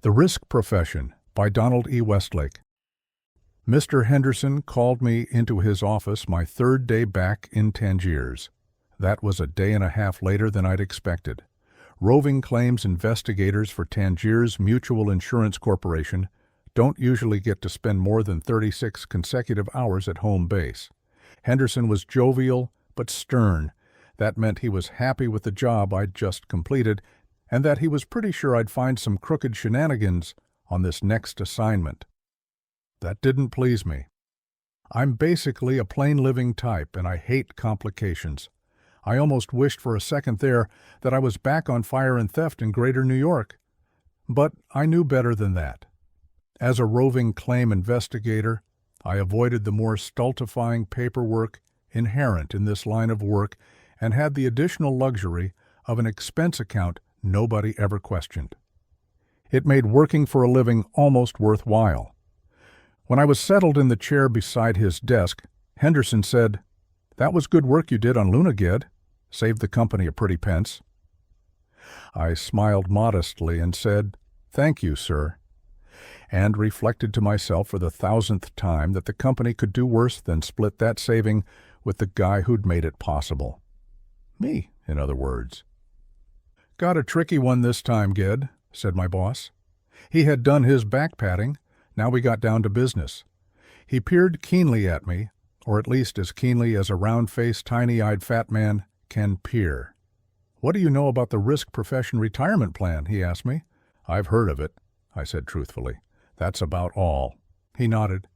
The Risk Profession by Donald E. Westlake. Mr. Henderson called me into his office my third day back in Tangiers. That was a day and a half later than I'd expected. Roving claims investigators for Tangiers Mutual Insurance Corporation don't usually get to spend more than 36 consecutive hours at home base. Henderson was jovial but stern. That meant he was happy with the job I'd just completed, and that he was pretty sure I'd find some crooked shenanigans on this next assignment. That didn't please me. I'm basically a plain-living type, and I hate complications. I almost wished for a second there that I was back on fire and theft in Greater New York. But I knew better than that. As a roving claim investigator, I avoided the more stultifying paperwork inherent in this line of work and had the additional luxury of an expense account nobody ever questioned. It made working for a living almost worthwhile. When I was settled in the chair beside his desk, Henderson said, "That was good work you did on Luna, Ged. Saved the company a pretty pence." I smiled modestly and said, "Thank you, sir," and reflected to myself for the 1,000th time that the company could do worse than split that saving with the guy who'd made it possible. Me, in other words. "Got a tricky one this time, Ged," said my boss. He had done his back-patting. Now we got down to business. He peered keenly at me, or at least as keenly as a round-faced, tiny-eyed fat man can peer. "What do you know about the Risk Profession Retirement Plan?" he asked me. "I've heard of it," I said truthfully. "That's about all." He nodded.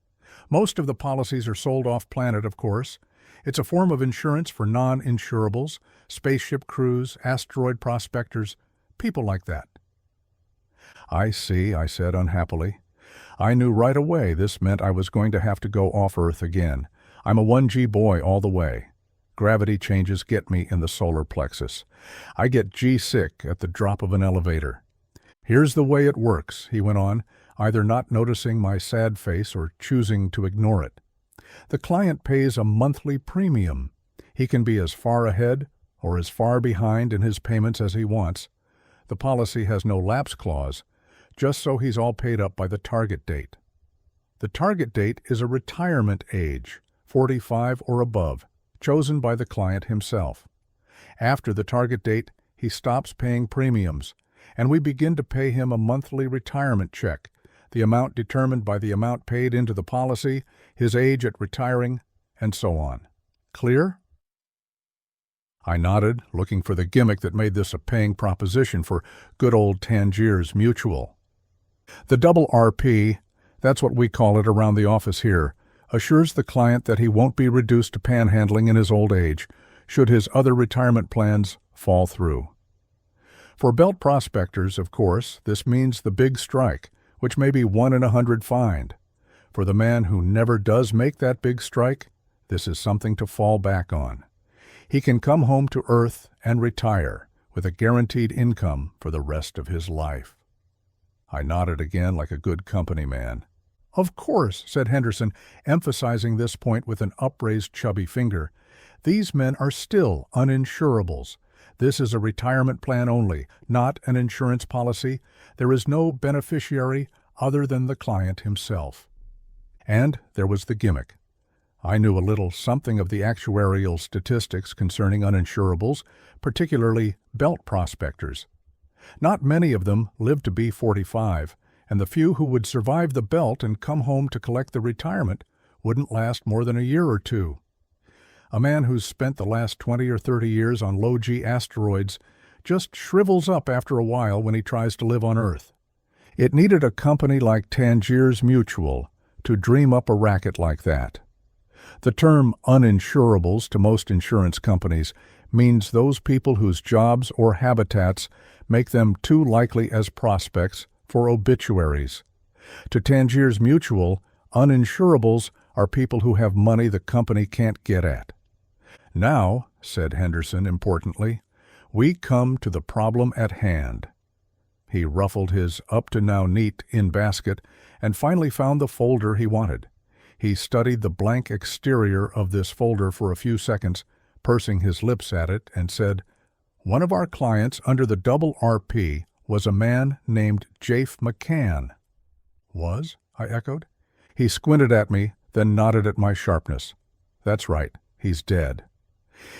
"Most of the policies are sold off-planet, of course. It's a form of insurance for non-insurables, spaceship crews, asteroid prospectors, people like that." "I see," I said unhappily. I knew right away this meant I was going to have to go off-Earth again. I'm a 1G boy all the way. Gravity changes get me in the solar plexus. I get G-sick at the drop of an elevator. "Here's the way it works," he went on, either not noticing my sad face or choosing to ignore it. "The client pays a monthly premium. He can be as far ahead or as far behind in his payments as he wants. The policy has no lapse clause, just so he's all paid up by the target date. The target date is a retirement age, 45 or above, chosen by the client himself. After the target date, he stops paying premiums, and we begin to pay him a monthly retirement check, the amount determined by the amount paid into the policy, his age at retiring, and so on. Clear?" I nodded, looking for the gimmick that made this a paying proposition for good old Tangiers Mutual. "The double RP, that's what we call it around the office here, assures the client that he won't be reduced to panhandling in his old age, should his other retirement plans fall through. For belt prospectors, of course, this means the big strike, which may be 1 in 100 find. For the man who never does make that big strike, this is something to fall back on. He can come home to Earth and retire with a guaranteed income for the rest of his life." I nodded again like a good company man. "Of course," said Henderson, emphasizing this point with an upraised chubby finger. "These men are still uninsurables. This is a retirement plan only, not an insurance policy. There is no beneficiary other than the client himself." And there was the gimmick. I knew a little something of the actuarial statistics concerning uninsurables, particularly belt prospectors. Not many of them lived to be 45, and the few who would survive the belt and come home to collect the retirement wouldn't last more than a year or two. A man who's spent the last 20 or 30 years on low-G asteroids just shrivels up after a while when he tries to live on Earth. It needed a company like Tangiers Mutual to dream up a racket like that. The term uninsurables to most insurance companies means those people whose jobs or habitats make them too likely as prospects for obituaries. To Tangiers Mutual, uninsurables are people who have money the company can't get at. "Now," said Henderson importantly, "we come to the problem at hand." He ruffled his up-to-now neat in-basket and finally found the folder he wanted. He studied the blank exterior of this folder for a few seconds, pursing his lips at it, and said, "One of our clients under the double RP was a man named Jafe McCann. Was? I echoed. He squinted at me, then nodded at my sharpness. That's right, he's dead.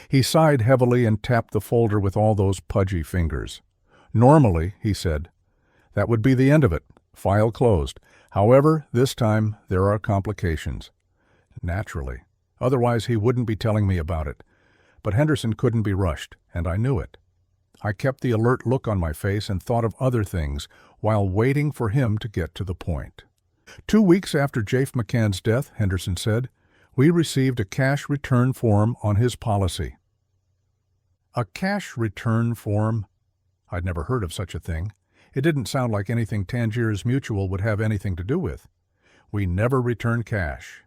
He sighed heavily and tapped the folder with all those pudgy fingers. Normally, he said, that would be the end of it. File closed. However, this time there are complications. Naturally. Otherwise he wouldn't be telling me about it. But Henderson couldn't be rushed, and I knew it. I kept the alert look on my face and thought of other things while waiting for him to get to the point. 2 weeks after Jafe McCann's death, Henderson said, we received a cash return form on his policy. A cash return form? I'd never heard of such a thing. It didn't sound like anything Tangiers Mutual would have anything to do with. We never return cash.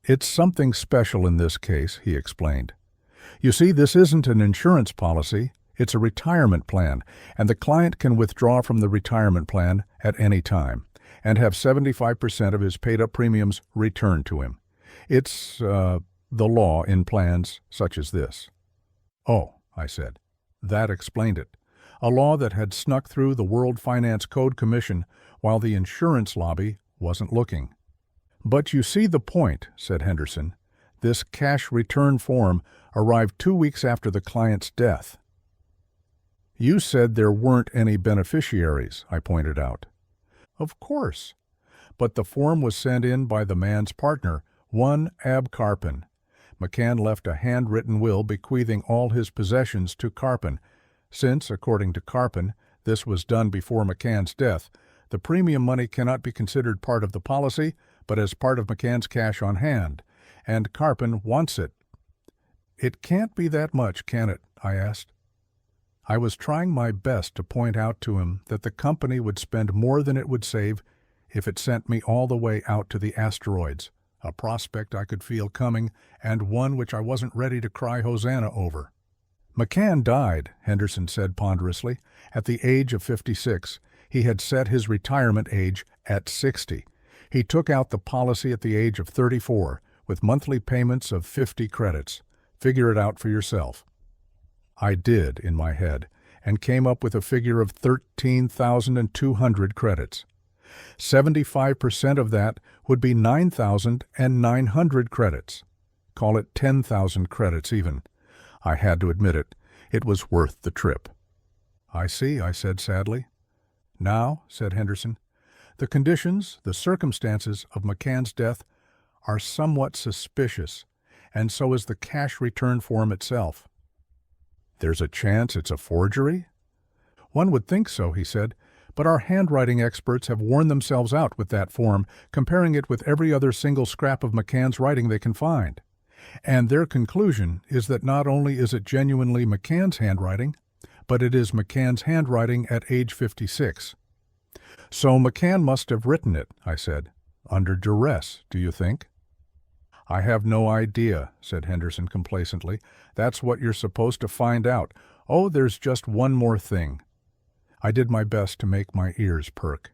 It's something special in this case, he explained. You see, this isn't an insurance policy, it's a retirement plan, and the client can withdraw from the retirement plan at any time and have 75% of his paid-up premiums returned to him. It's, the law in plans such as this. Oh, I said. That explained it. A law that had snuck through the World Finance Code Commission while the insurance lobby wasn't looking. But you see the point, said Henderson. This cash return form arrived 2 weeks after the client's death. You said there weren't any beneficiaries, I pointed out. Of course. But the form was sent in by the man's partner, one Ab Carpin. McCann left a handwritten will bequeathing all his possessions to Carpin. Since, according to Carpin, this was done before McCann's death, the premium money cannot be considered part of the policy, but as part of McCann's cash on hand, and Carpin wants it. It can't be that much, can it? I asked. I was trying my best to point out to him that the company would spend more than it would save if it sent me all the way out to the asteroids, a prospect I could feel coming and one which I wasn't ready to cry hosanna over. McCann died, Henderson said ponderously, at the age of 56. He had set his retirement age at 60. He took out the policy at the age of 34, with monthly payments of 50 credits. Figure it out for yourself. I did in my head, and came up with a figure of 13,200 credits. 75% of that would be 9,900 credits. Call it 10,000 credits even. I had to admit it. It was worth the trip. I see, I said sadly. Now, said Henderson, the conditions, the circumstances of McCann's death are somewhat suspicious, and so is the cash return form itself. There's a chance it's a forgery? One would think so, he said, but our handwriting experts have worn themselves out with that form, comparing it with every other single scrap of McCann's writing they can find. And their conclusion is that not only is it genuinely McCann's handwriting, but it is McCann's handwriting at age 56. So McCann must have written it, I said. Under duress, do you think? I have no idea, said Henderson complacently. That's what you're supposed to find out. Oh, there's just one more thing. I did my best to make my ears perk.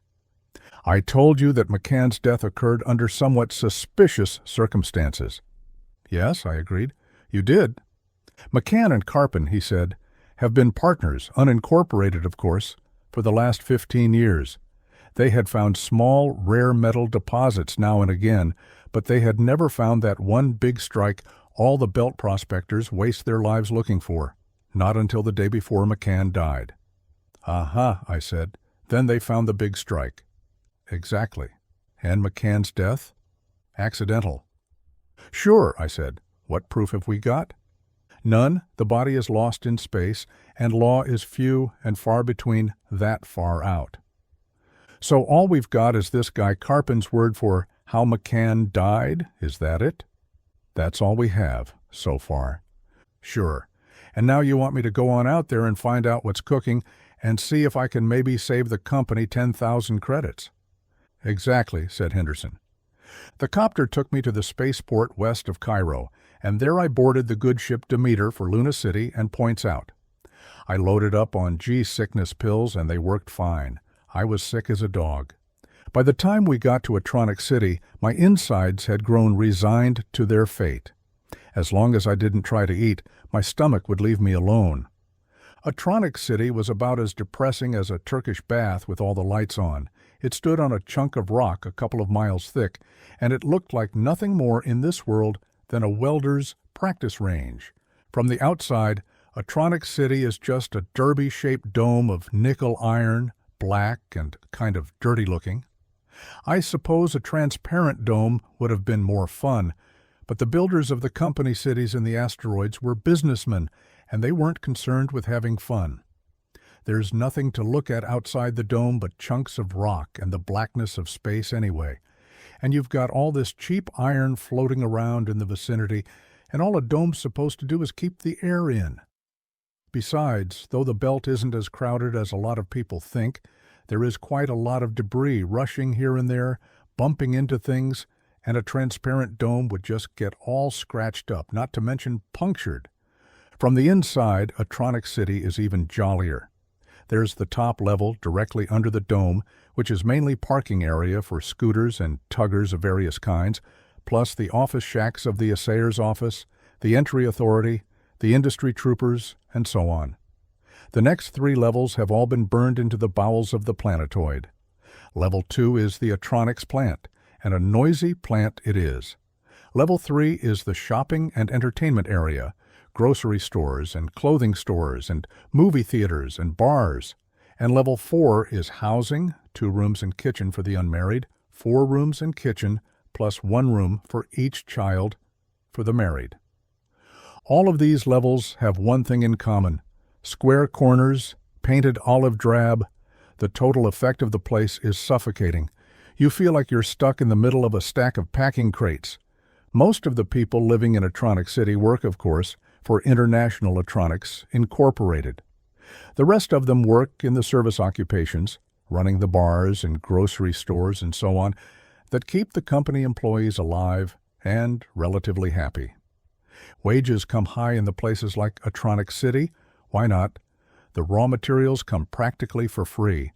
I told you that McCann's death occurred under somewhat suspicious circumstances. Yes, I agreed. You did. McCann and Carpin, he said, have been partners, unincorporated, of course, for the last 15 years. They had found small, rare metal deposits now and again, but they had never found that one big strike all the belt prospectors waste their lives looking for, not until the day before McCann died. Aha, I said. Then they found the big strike. Exactly. And McCann's death? Accidental. Sure, I said. What proof have we got? None. The body is lost in space, and law is few and far between that far out. So all we've got is this guy Carpin's word for how McCann died? Is that it? That's all we have, so far. Sure. And now you want me to go on out there and find out what's cooking and see if I can maybe save the company 10,000 credits. Exactly, said Henderson. The copter took me to the spaceport west of Cairo, and there I boarded the good ship Demeter for Luna City and points out. I loaded up on G-sickness pills, and they worked fine. I was sick as a dog. By the time we got to Atronic City, my insides had grown resigned to their fate. As long as I didn't try to eat, my stomach would leave me alone. Atronics City was about as depressing as a Turkish bath with all the lights on. It stood on a chunk of rock a couple of miles thick, and it looked like nothing more in this world than a welder's practice range. From the outside, Atronics City is just a derby-shaped dome of nickel iron, black and kind of dirty-looking. I suppose a transparent dome would have been more fun, but the builders of the company cities in the asteroids were businessmen, and they weren't concerned with having fun. There's nothing to look at outside the dome but chunks of rock and the blackness of space anyway. And you've got all this cheap iron floating around in the vicinity, and all a dome's supposed to do is keep the air in. Besides, though the belt isn't as crowded as a lot of people think, there is quite a lot of debris rushing here and there, bumping into things, and a transparent dome would just get all scratched up, not to mention punctured. From the inside, Atronics City is even jollier. There's the top level directly under the dome, which is mainly parking area for scooters and tuggers of various kinds, plus the office shacks of the assayer's office, the entry authority, the industry troopers, and so on. The next 3 levels have all been burned into the bowels of the planetoid. Level 2 is the Atronics plant, and a noisy plant it is. Level 3 is the shopping and entertainment area, grocery stores and clothing stores and movie theaters and bars. And level 4 is housing, 2 rooms and kitchen for the unmarried, 4 rooms and kitchen, plus 1 room for each child for the married. All of these levels have one thing in common: square corners, painted olive drab. The total effect of the place is suffocating. You feel like you're stuck in the middle of a stack of packing crates. Most of the people living in Atronics City work, of course, for International Atronics Incorporated. The rest of them work in the service occupations, running the bars and grocery stores and so on, that keep the company employees alive and relatively happy. Wages come high in the places like Atronics City. Why not? The raw materials come practically for free.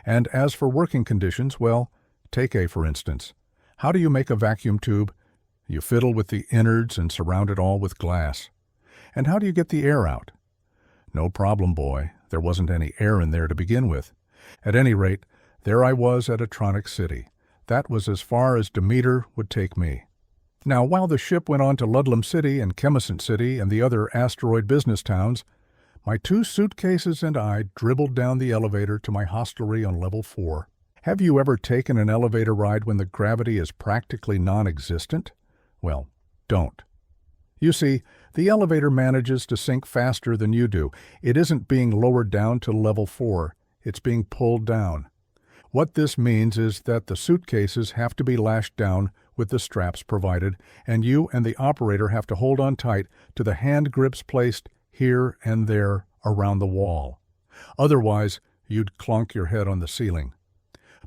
And as for working conditions, well, take A for instance. How do you make a vacuum tube? You fiddle with the innards and surround it all with glass. And how do you get the air out? No problem, boy. There wasn't any air in there to begin with. At any rate, there I was at Atronics City. That was as far as Demeter would take me. Now, while the ship went on to Ludlam City and Chemisant City and the other asteroid business towns, my 2 suitcases and I dribbled down the elevator to my hostelry on level 4. Have you ever taken an elevator ride when the gravity is practically non-existent? Well, don't. You see, the elevator manages to sink faster than you do. It isn't being lowered down to level 4. It's being pulled down. What this means is that the suitcases have to be lashed down with the straps provided, and you and the operator have to hold on tight to the hand grips placed here and there around the wall. Otherwise, you'd clonk your head on the ceiling.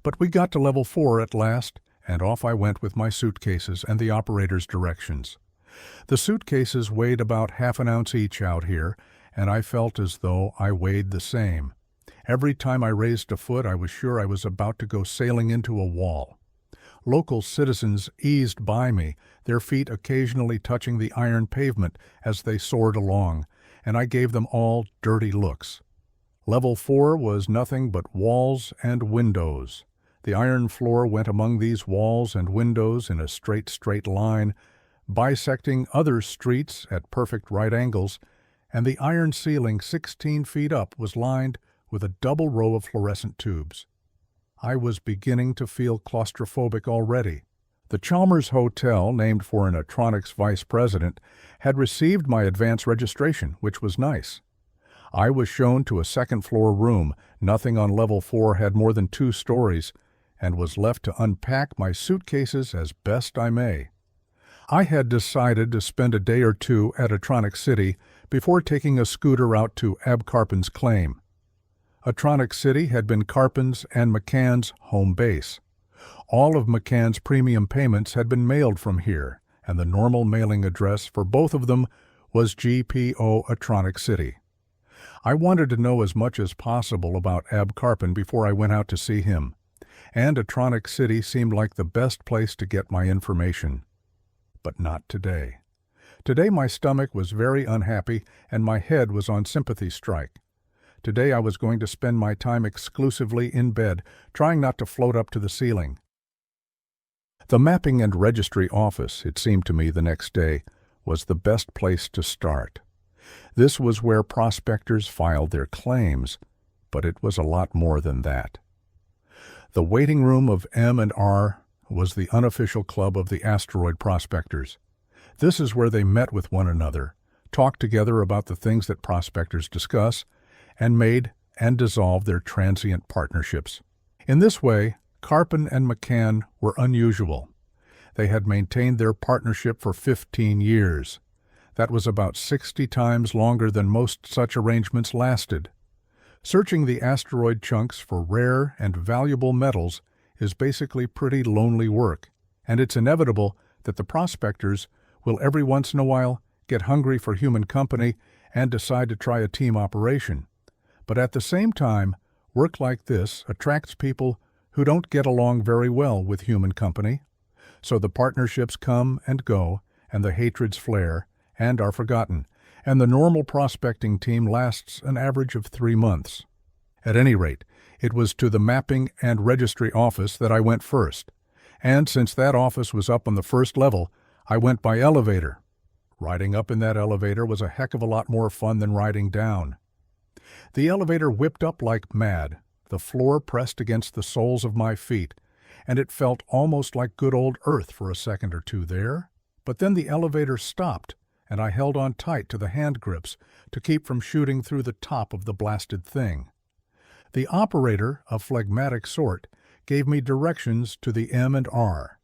But we got to level 4 at last, and off I went with my suitcases and the operator's directions. The suitcases weighed about half an ounce each out here, and I felt as though I weighed the same. Every time I raised a foot, I was sure I was about to go sailing into a wall. Local citizens eased by me, their feet occasionally touching the iron pavement as they soared along, and I gave them all dirty looks. Level 4 was nothing but walls and windows. The iron floor went among these walls and windows in a straight line, bisecting other streets at perfect right angles, and the iron ceiling 16 feet up was lined with a double row of fluorescent tubes. I was beginning to feel claustrophobic already. The Chalmers Hotel, named for an Atronics vice president, had received my advance registration, which was nice. I was shown to a second-floor room. Nothing on level 4 had more than 2 stories, and was left to unpack my suitcases as best I may. I had decided to spend a day or 2 at Atronics City before taking a scooter out to Ab Carpen's claim. Atronics City had been Carpen's and McCann's home base. All of McCann's premium payments had been mailed from here, and the normal mailing address for both of them was GPO Atronics City. I wanted to know as much as possible about Ab Carpen before I went out to see him, and Atronics City seemed like the best place to get my information. But not today. Today my stomach was very unhappy and my head was on sympathy strike. Today I was going to spend my time exclusively in bed, trying not to float up to the ceiling. The mapping and registry office, it seemed to me the next day, was the best place to start. This was where prospectors filed their claims, but it was a lot more than that. The waiting room of M&R was the unofficial club of the asteroid prospectors. This is where they met with one another, talked together about the things that prospectors discuss, and made and dissolved their transient partnerships. In this way, Carpin and McCann were unusual. They had maintained their partnership for 15 years. That was about 60 times longer than most such arrangements lasted. Searching the asteroid chunks for rare and valuable metals is basically pretty lonely work, and it's inevitable that the prospectors will every once in a while get hungry for human company and decide to try a team operation. But at the same time, work like this attracts people who don't get along very well with human company. So the partnerships come and go, and the hatreds flare and are forgotten, and the normal prospecting team lasts an average of 3 months. At any rate, it was to the mapping and registry office that I went first, and since that office was up on the first level, I went by elevator. Riding up in that elevator was a heck of a lot more fun than riding down. The elevator whipped up like mad. The floor pressed against the soles of my feet, and it felt almost like good old Earth for a second or two there. But then the elevator stopped, and I held on tight to the hand grips to keep from shooting through the top of the blasted thing. The operator, a phlegmatic sort, gave me directions to the M&R,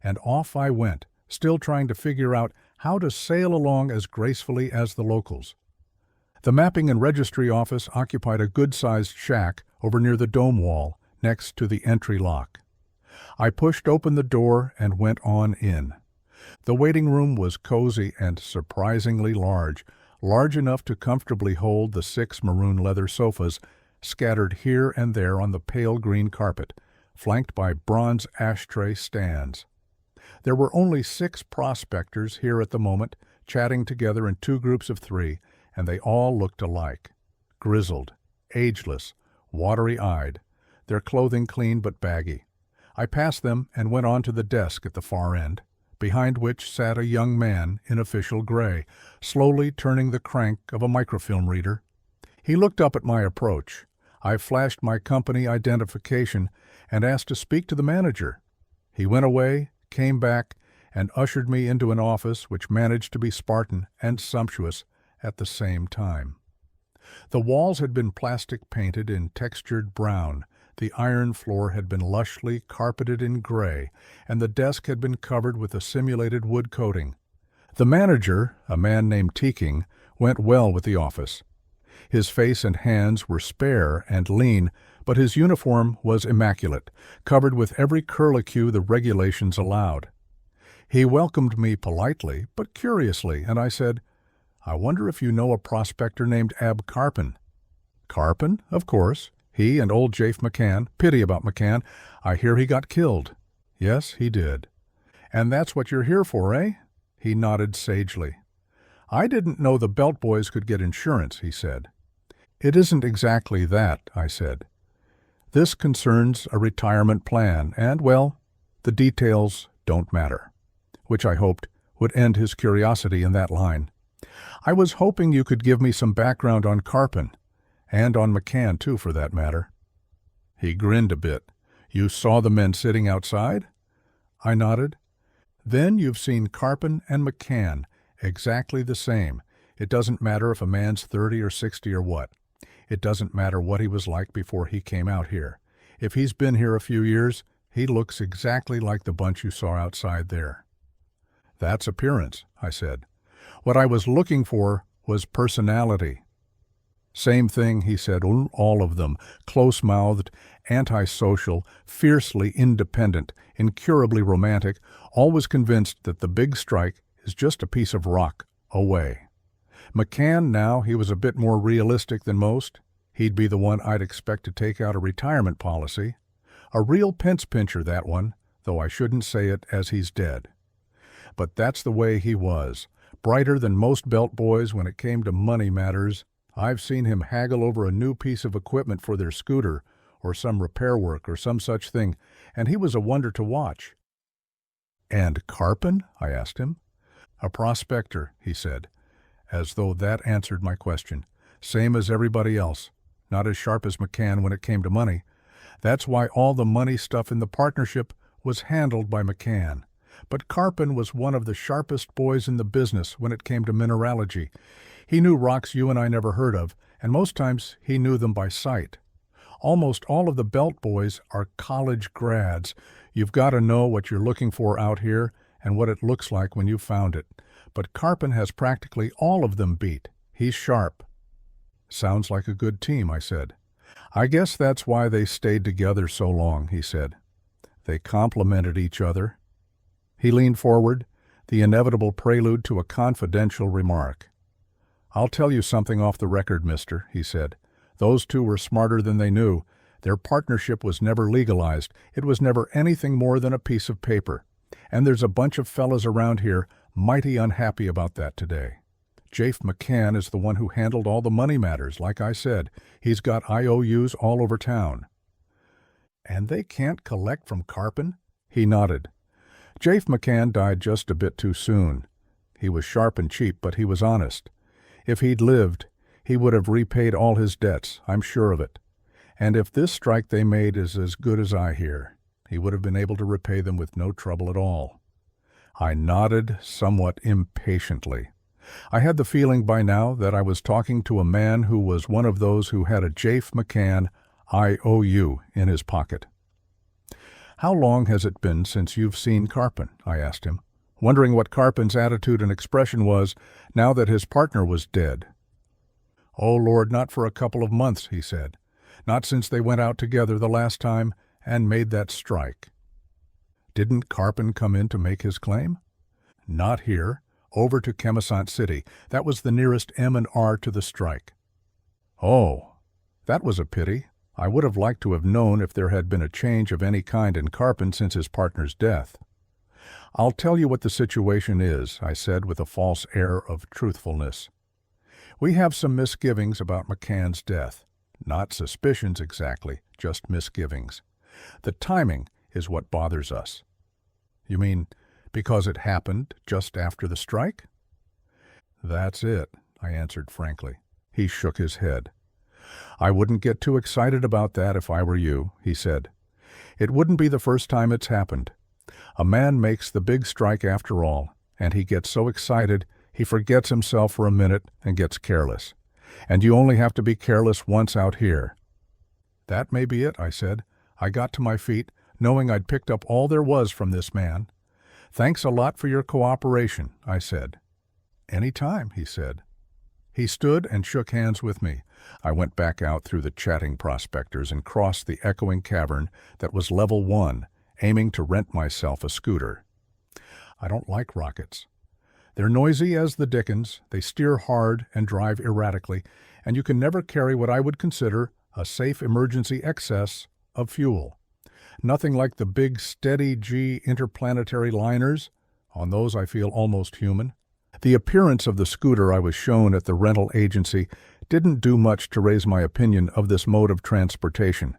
and off I went, still trying to figure out how to sail along as gracefully as the locals. The mapping and registry office occupied a good-sized shack over near the dome wall, next to the entry lock. I pushed open the door and went on in. The waiting room was cozy and surprisingly large, large enough to comfortably hold the 6 maroon leather sofas scattered here and there on the pale green carpet, flanked by bronze ashtray stands. There were only 6 prospectors here at the moment, chatting together in 2 groups of 3, and they all looked alike. Grizzled, ageless, watery-eyed, their clothing clean but baggy. I passed them and went on to the desk at the far end, behind which sat a young man in official gray, slowly turning the crank of a microfilm reader. He looked up at my approach. I flashed my company identification and asked to speak to the manager. He went away, came back, and ushered me into an office which managed to be Spartan and sumptuous at the same time. The walls had been plastic painted in textured brown, the iron floor had been lushly carpeted in gray, and the desk had been covered with a simulated wood coating. The manager, a man named Teaking, went well with the office. His face and hands were spare and lean, but his uniform was immaculate, covered with every curlicue the regulations allowed. He welcomed me politely, but curiously, and I said, "I wonder if you know a prospector named Ab Carpin." "Carpin? Of course. He and old Jafe McCann. Pity about McCann. I hear he got killed." "Yes, he did." "And that's what you're here for, eh?" He nodded sagely. "I didn't know the Belt Boys could get insurance," he said. "It isn't exactly that," I said. "This concerns a retirement plan, and, well, the details don't matter," which I hoped would end his curiosity in that line. "I was hoping you could give me some background on Carpin, and on McCann, too, for that matter." He grinned a bit. "You saw the men sitting outside?" I nodded. "Then you've seen Carpin and McCann, exactly the same. It doesn't matter if a man's 30 or 60 or what. It doesn't matter what he was like before he came out here. If he's been here a few years, he looks exactly like the bunch you saw outside there." "That's appearance," I said. "What I was looking for was personality." "Same thing," he said, "all of them, close-mouthed, antisocial, fiercely independent, incurably romantic, always convinced that the big strike is just a piece of rock away. McCann, now, he was a bit more realistic than most. He'd be the one I'd expect to take out a retirement policy. A real pence-pincher, that one, though I shouldn't say it as he's dead. But that's the way he was, brighter than most Belt boys when it came to money matters, I've seen him haggle over a new piece of equipment for their scooter, or some repair work, or some such thing, and he was a wonder to watch. And Carpin? I asked him. A prospector, he said, as though that answered my question. Same as everybody else. Not as sharp as McCann when it came to money. That's why all the money stuff in the partnership was handled by McCann. But Carpin was one of the sharpest boys in the business when it came to mineralogy. He knew rocks you and I never heard of, and most times he knew them by sight. Almost all of the Belt boys are college grads. You've got to know what you're looking for out here and what it looks like when you've found it. But Carpin has practically all of them beat. He's sharp. Sounds like a good team, I said. I guess that's why they stayed together so long, he said. They complemented each other. He leaned forward, the inevitable prelude to a confidential remark. I'll tell you something off the record, mister, he said. Those two were smarter than they knew. Their partnership was never legalized. It was never anything more than a piece of paper. And there's a bunch of fellas around here mighty unhappy about that today. Jafe McCann is the one who handled all the money matters, like I said. He's got IOUs all over town. And they can't collect from Carpin? He nodded. Jafe McCann died just a bit too soon. He was sharp and cheap, but he was honest. If he'd lived, he would have repaid all his debts, I'm sure of it. And if this strike they made is as good as I hear, he would have been able to repay them with no trouble at all. I nodded somewhat impatiently. I had the feeling by now that I was talking to a man who was one of those who had a Jafe McCann IOU in his pocket. How long has it been since you've seen Carpin? I asked him, wondering what Carpin's attitude and expression was now that his partner was dead. Oh, Lord, not for a couple of months, he said. Not since they went out together the last time and made that strike. Didn't Carpin come in to make his claim? Not here. Over to Chemisant City. That was the nearest M&R to the strike. Oh, that was a pity. I would have liked to have known if there had been a change of any kind in Carpin since his partner's death. I'll tell you what the situation is, I said with a false air of truthfulness. We have some misgivings about McCann's death. Not suspicions exactly, just misgivings. The timing is what bothers us. You mean because it happened just after the strike? That's it, I answered frankly. He shook his head. I wouldn't get too excited about that if I were you, he said. It wouldn't be the first time it's happened. A man makes the big strike after all, and he gets so excited he forgets himself for a minute and gets careless. And you only have to be careless once out here. That may be it, I said. I got to my feet, knowing I'd picked up all there was from this man. Thanks a lot for your cooperation, I said. Any time, he said. He stood and shook hands with me. I went back out through the chatting prospectors and crossed the echoing cavern that was level 1, aiming to rent myself a scooter. I don't like rockets. They're noisy as the dickens, they steer hard and drive erratically, and you can never carry what I would consider a safe emergency excess of fuel. Nothing like the big steady G interplanetary liners. On those I feel almost human. The appearance of the scooter I was shown at the rental agency didn't do much to raise my opinion of this mode of transportation.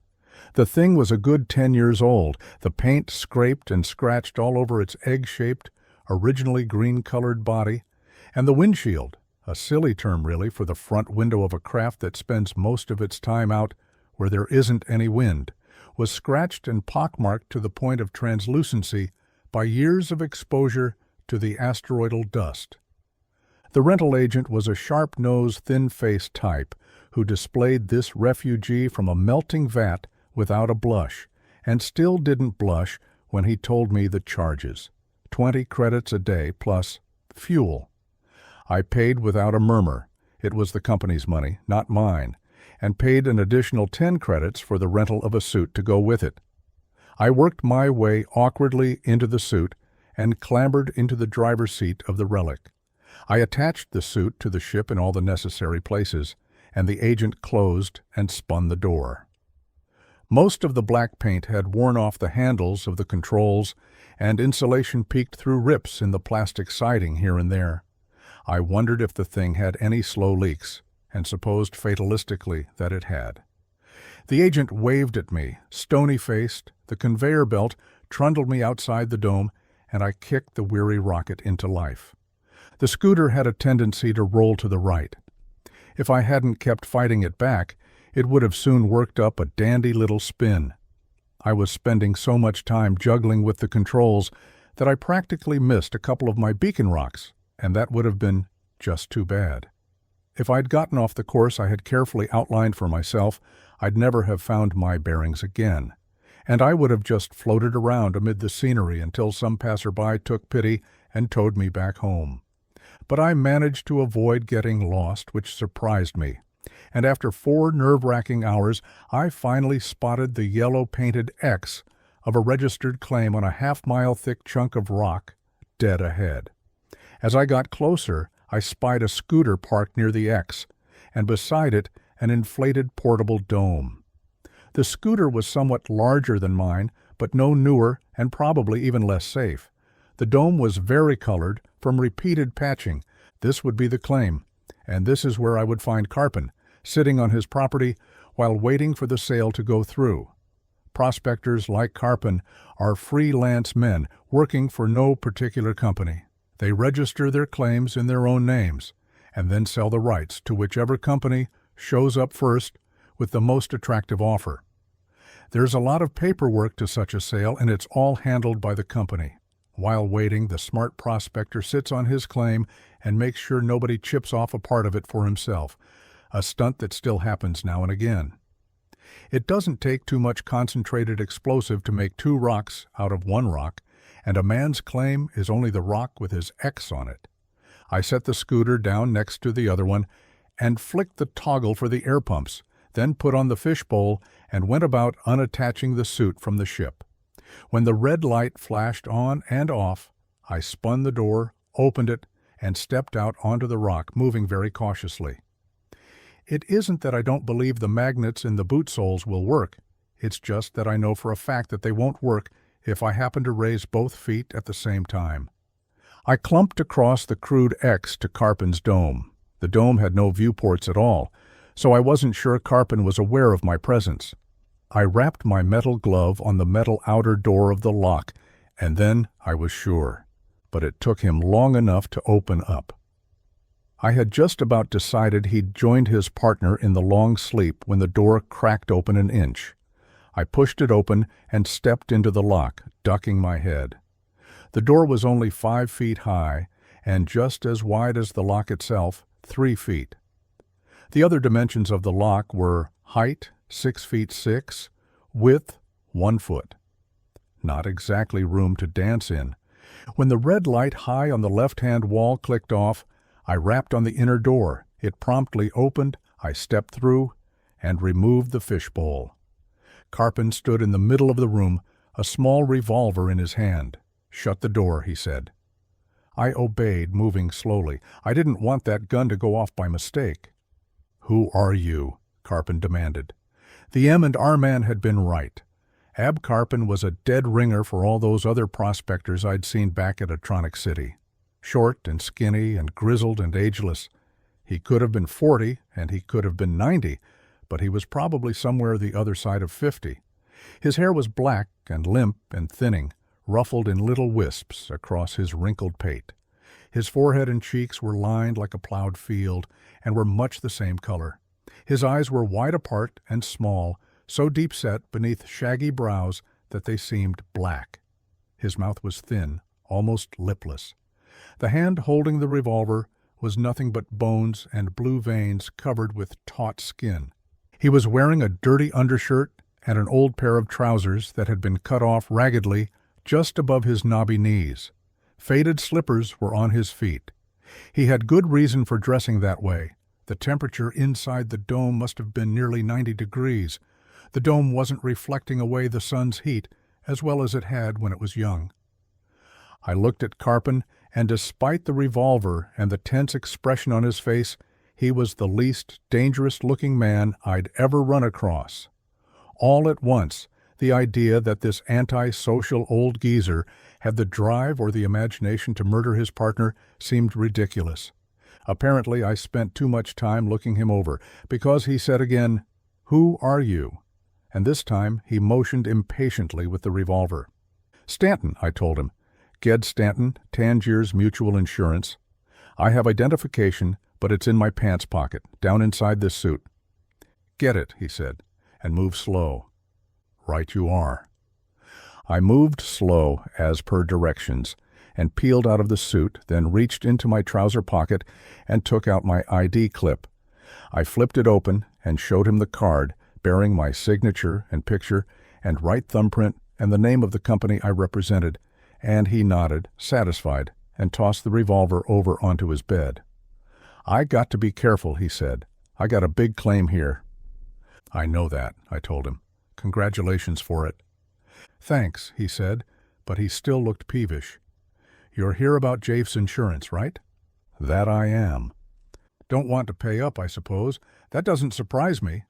The thing was a good 10 years old, the paint scraped and scratched all over its egg-shaped, originally green-colored body, and the windshield, a silly term really for the front window of a craft that spends most of its time out where there isn't any wind, was scratched and pockmarked to the point of translucency by years of exposure to the asteroidal dust. The rental agent was a sharp-nosed, thin-faced type who displayed this refugee from a melting vat without a blush, and still didn't blush when he told me the charges. 20 credits a day plus fuel. I paid without a murmur. It was the company's money, not mine, and paid an additional 10 credits for the rental of a suit to go with it. I worked my way awkwardly into the suit and clambered into the driver's seat of the Relic. I attached the suit to the ship in all the necessary places, and the agent closed and spun the door. Most of the black paint had worn off the handles of the controls, and insulation peeked through rips in the plastic siding here and there. I wondered if the thing had any slow leaks, and supposed fatalistically that it had. The agent waved at me, stony-faced, the conveyor belt trundled me outside the dome, and I kicked the weary rocket into life. The scooter had a tendency to roll to the right. If I hadn't kept fighting it back, it would have soon worked up a dandy little spin. I was spending so much time juggling with the controls that I practically missed a couple of my beacon rocks, and that would have been just too bad. If I'd gotten off the course I had carefully outlined for myself, I'd never have found my bearings again, and I would have just floated around amid the scenery until some passerby took pity and towed me back home. But I managed to avoid getting lost, which surprised me, and after 4 nerve-wracking hours, I finally spotted the yellow-painted X of a registered claim on a half-mile thick chunk of rock dead ahead. As I got closer, I spied a scooter parked near the X, and beside it an inflated portable dome. The scooter was somewhat larger than mine, but no newer and probably even less safe. The dome was varicolored from repeated patching. This would be the claim, and this is where I would find Carpin, sitting on his property while waiting for the sale to go through. Prospectors like Carpin are freelance men working for no particular company. They register their claims in their own names, and then sell the rights to whichever company shows up first with the most attractive offer. There's a lot of paperwork to such a sale, and it's all handled by the company. While waiting, the smart prospector sits on his claim and makes sure nobody chips off a part of it for himself, a stunt that still happens now and again. It doesn't take too much concentrated explosive to make 2 rocks out of 1 rock, and a man's claim is only the rock with his X on it. I set the scooter down next to the other one and flicked the toggle for the air pumps, then put on the fishbowl and went about unattaching the suit from the ship. When the red light flashed on and off, I spun the door, opened it, and stepped out onto the rock, moving very cautiously. It isn't that I don't believe the magnets in the boot soles will work. It's just that I know for a fact that they won't work if I happen to raise both feet at the same time. I clumped across the crude X to Carpin's dome. The dome had no viewports at all, so I wasn't sure Carpin was aware of my presence. I wrapped my metal glove on the metal outer door of the lock, and then I was sure. But it took him long enough to open up. I had just about decided he'd joined his partner in the long sleep when the door cracked open an inch. I pushed it open and stepped into the lock, ducking my head. The door was only 5 feet high and just as wide as the lock itself, 3 feet. The other dimensions of the lock were height, 6 feet 6, width, 1 foot. Not exactly room to dance in. When the red light high on the left-hand wall clicked off, I rapped on the inner door. It promptly opened, I stepped through, and removed the fishbowl. Carpin stood in the middle of the room, a small revolver in his hand. "Shut the door," he said. I obeyed, moving slowly. I didn't want that gun to go off by mistake. "Who are you?" Carpin demanded. The M&R man had been right. Ab Carpin was a dead ringer for all those other prospectors I'd seen back at Atronic City. Short and skinny and grizzled and ageless. He could have been 40 and he could have been 90, but he was probably somewhere the other side of 50. His hair was black and limp and thinning, ruffled in little wisps across his wrinkled pate. His forehead and cheeks were lined like a plowed field and were much the same color. His eyes were wide apart and small, so deep-set beneath shaggy brows that they seemed black. His mouth was thin, almost lipless. The hand holding the revolver was nothing but bones and blue veins covered with taut skin. He was wearing a dirty undershirt and an old pair of trousers that had been cut off raggedly just above his knobby knees. Faded slippers were on his feet. He had good reason for dressing that way. The temperature inside the dome must have been nearly 90 degrees. The dome wasn't reflecting away the sun's heat as well as it had when it was young. I looked at Carpin, and despite the revolver and the tense expression on his face, he was the least dangerous-looking man I'd ever run across. All at once, the idea that this anti-social old geezer had the drive or the imagination to murder his partner seemed ridiculous. Apparently, I spent too much time looking him over, because he said again, "Who are you?" And this time he motioned impatiently with the revolver. "Stanton," I told him. "Ged Stanton, Tangiers Mutual Insurance. I have identification, but it's in my pants pocket, down inside this suit." "Get it," he said, "and move slow." "Right you are." I moved slow, as per directions, and peeled out of the suit, then reached into my trouser pocket and took out my ID clip. I flipped it open and showed him the card, bearing my signature and picture and right thumbprint and the name of the company I represented, and he nodded, satisfied, and tossed the revolver over onto his bed. "I got to be careful," he said. "I got a big claim here." "I know that," I told him. "Congratulations for it." "Thanks," he said, but he still looked peevish. "You're here about Jafe's insurance, right?" "That I am." "Don't want to pay up, I suppose. That doesn't surprise me."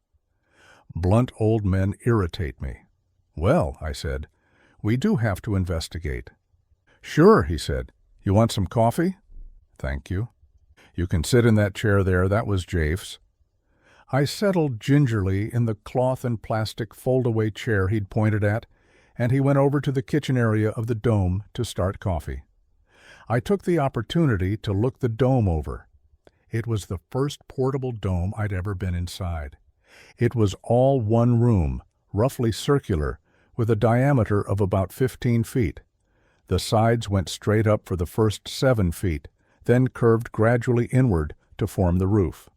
Blunt old men irritate me. "Well," I said, "we do have to investigate." "Sure," he said. "You want some coffee?" "Thank you." "You can sit in that chair there. That was Jafe's." I settled gingerly in the cloth and plastic fold-away chair he'd pointed at, and he went over to the kitchen area of the dome to start coffee. I took the opportunity to look the dome over. It was the first portable dome I'd ever been inside. It was all one room, roughly circular, with a diameter of about 15 feet. The sides went straight up for the first 7 feet, then curved gradually inward to form the roof.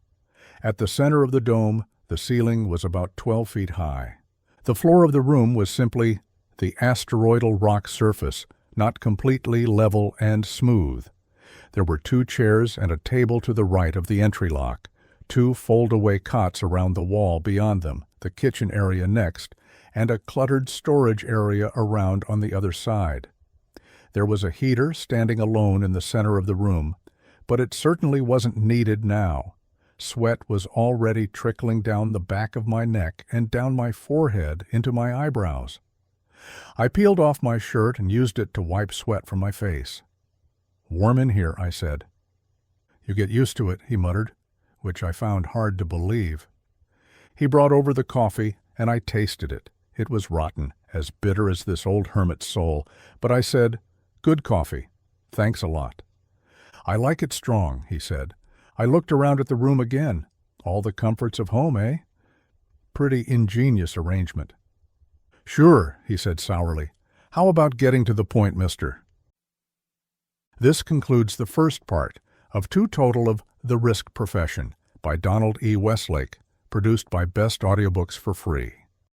At the center of the dome, the ceiling was about 12 feet high. The floor of the room was simply the asteroidal rock surface, not completely level and smooth. There were 2 chairs and a table to the right of the entry lock, 2 fold-away cots around the wall beyond them, the kitchen area next, and a cluttered storage area around on the other side. There was a heater standing alone in the center of the room, but it certainly wasn't needed now. Sweat was already trickling down the back of my neck and down my forehead into my eyebrows. I peeled off my shirt and used it to wipe sweat from my face. "Warm in here," I said. "You get used to it," he muttered, which I found hard to believe. He brought over the coffee, and I tasted it. It was rotten, as bitter as this old hermit's soul, but I said, "Good coffee. Thanks a lot." "I like it strong," he said. I looked around at the room again. All the comforts of home, eh? Pretty ingenious arrangement. "Sure," he said sourly. "How about getting to the point, mister?" This concludes the first part of 2 total of The Risk Profession by Donald E. Westlake, produced by Best Audiobooks for free.